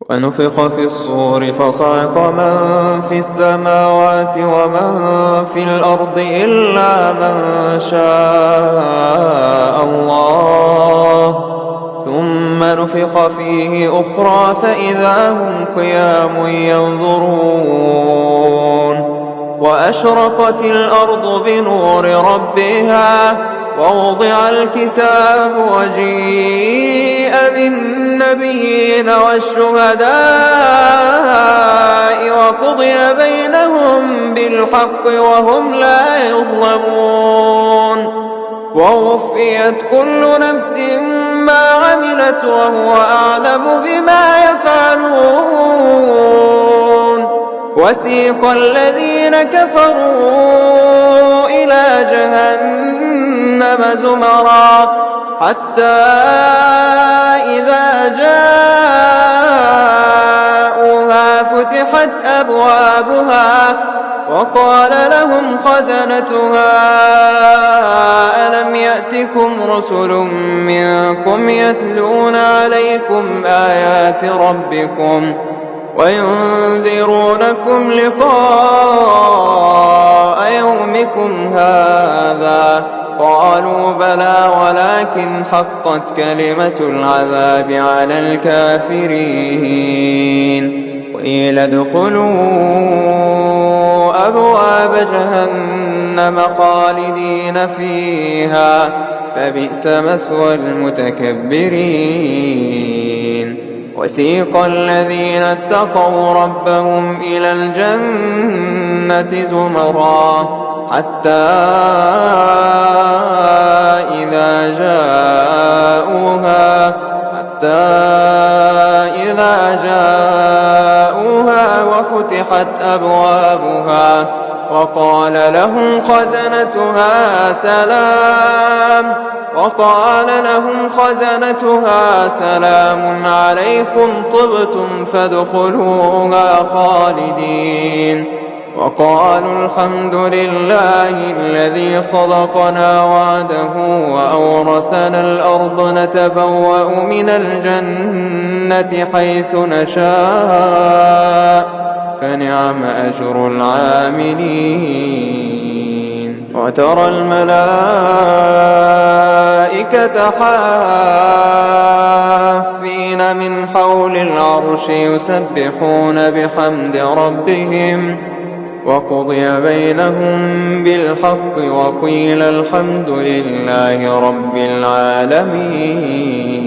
ونفخ في الصور فصعق من في السماوات ومن في الأرض إلا من شاء الله، ثم نفخ فيه أخرى فإذا هم قيام ينظرون. وأشرقت الأرض بنور ربها ووضع الكتاب وجيء بالنبيين والشهداء وقضي بينهم بالحق وهم لا يظلمون. ووفيت كل نفس ما عملت وهو أعلم بما يفعلون. وسيق الذين كفروا إلى جهنم زمرا حتى إذا جاءوها فتحت أبوابها وقال لهم خزنتها ألم يأتكم رسل منكم يتلون عليكم آيات ربكم وينذرونكم لقاء يومكم هذا؟ قالوا بلى ولكن حقت كلمة العذاب على الكافرين. وقيل ادخلوا أبواب جهنم خالدين فيها فبئس مثوى المتكبرين. وسيق الذين اتقوا ربهم إلى الجنة زمرا حتى إذا جاءوها وفتحت أبوابها وقال لهم خزنتها سلام عليكم طبتم فادخلوها خالدين. وقالوا الحمد لله الذي صدقنا وعده وأورثنا الأرض نتبوأ من الجنة حيث نشاء فنعم أجر العاملين. وترى الملائكة حافين من حول العرش يسبحون بحمد ربهم وقضي بينهم بالحق وقيل الحمد لله رب العالمين.